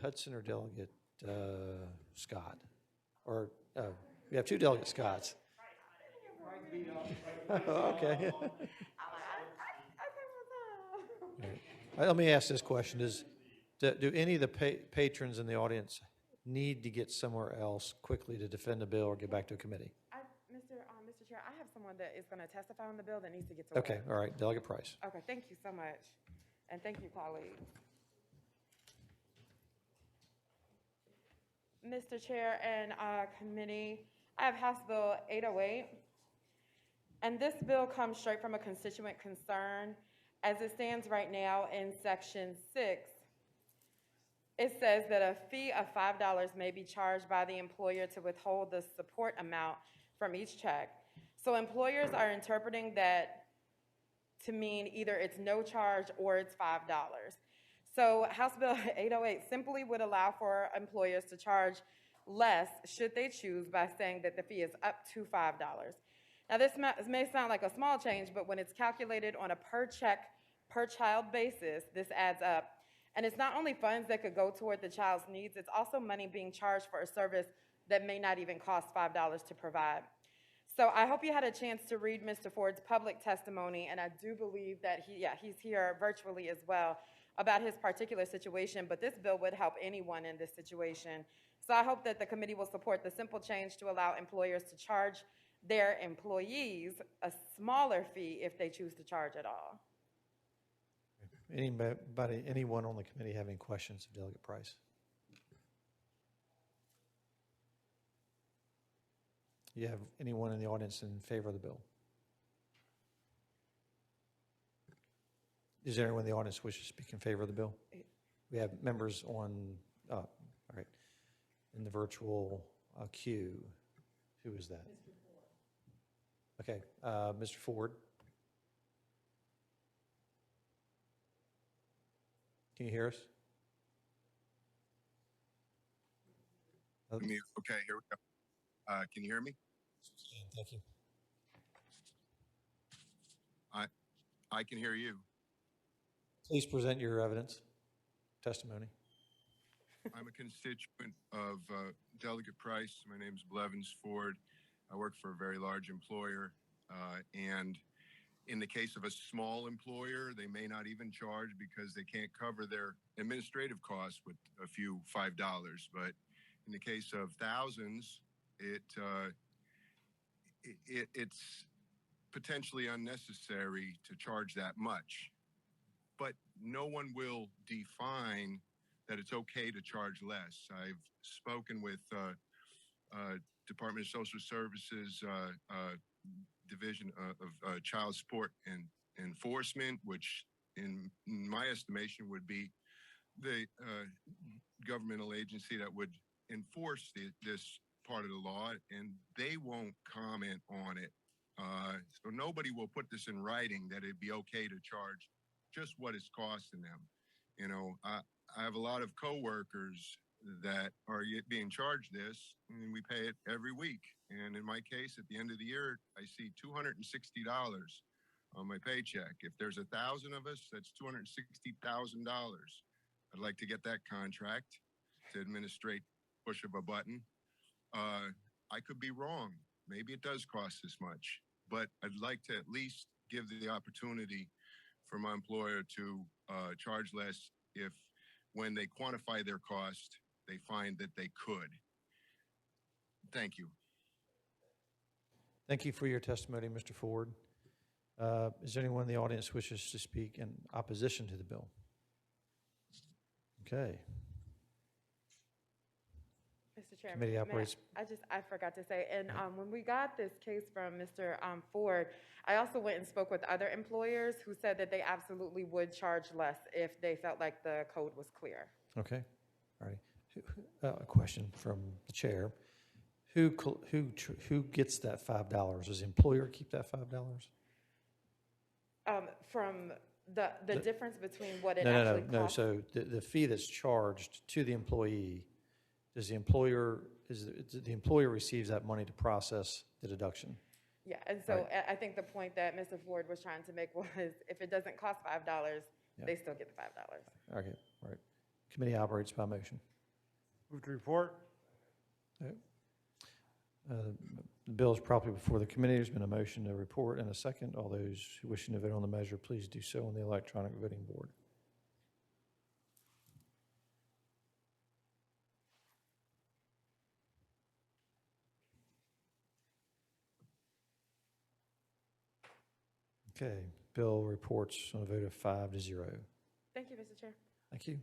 Hudson or Delegate Scott? Or, we have two Delegate Scotts. Okay. Let me ask this question. Do any of the patrons in the audience need to get somewhere else quickly to defend the bill or get back to a committee? Mr. Chair, I have someone that is going to testify on the bill that needs to get to work. Okay, all right, Delegate Price. Okay, thank you so much. And thank you, colleagues. Mr. Chair and committee, I have House Bill 808. And this bill comes straight from a constituent concern. As it stands right now in Section 6, it says that a fee of $5 may be charged by the employer to withhold the support amount from each check. So employers are interpreting that to mean either it's no charge or it's $5. So House Bill 808 simply would allow for employers to charge less should they choose by saying that the fee is up to $5. Now this may sound like a small change, but when it's calculated on a per check, per child basis, this adds up. And it's not only funds that could go toward the child's needs, it's also money being charged for a service that may not even cost $5 to provide. So I hope you had a chance to read Mr. Ford's public testimony, and I do believe that he's here virtually as well about his particular situation, but this bill would help anyone in this situation. So I hope that the committee will support the simple change to allow employers to charge their employees a smaller fee if they choose to charge at all. Anyone on the committee have any questions of Delegate Price? You have anyone in the audience in favor of the bill? Is there anyone in the audience who wishes to speak in favor of the bill? We have members on, all right, in the virtual queue. Who is that? Mr. Ford. Okay, Mr. Ford. Can you hear us? Okay, here we go. Can you hear me? Thank you. I can hear you. Please present your evidence, testimony. I'm a constituent of Delegate Price. My name is Blevins Ford. I work for a very large employer, and in the case of a small employer, they may not even charge because they can't cover their administrative costs with a few $5. But in the case of thousands, it's potentially unnecessary to charge that much. But no one will define that it's okay to charge less. I've spoken with Department of Social Services Division of Child Support and Enforcement, which in my estimation would be the governmental agency that would enforce this part of the law, and they won't comment on it. So nobody will put this in writing that it'd be okay to charge just what it's costing them. You know, I have a lot of coworkers that are being charged this, and we pay it every week. And in my case, at the end of the year, I see $260 on my paycheck. If there's 1,000 of us, that's $260,000. I'd like to get that contract to administrate push of a button. I could be wrong. Maybe it does cost this much, but I'd like to at least give the opportunity for my employer to charge less if, when they quantify their cost, they find that they could. Thank you. Thank you for your testimony, Mr. Ford. Is there anyone in the audience who wishes to speak in opposition to the bill? Okay. Mr. Chairman, Committee operates. I forgot to say, and when we got this case from Mr. Ford, I also went and spoke with other employers who said that they absolutely would charge less if they felt like the code was clear. Okay, all right. A question from the chair: Who gets that $5? Does the employer keep that $5? From the difference between what it actually costs. No. So the fee that's charged to the employee. Does the employer receives that money to process the deduction? Yeah, and so right. I think the point that Mr. Ford was trying to make was, if it doesn't cost $5, they still get the $5. Okay, all right. Committee operates by motion. Move to report. The bill is properly before the committee. There's been a motion to report and a second. All those wishing to vote on the measure, please do so on the electronic voting board. Okay, bill reports on a vote of 5-0. Thank you, Mr. Chair. Thank you.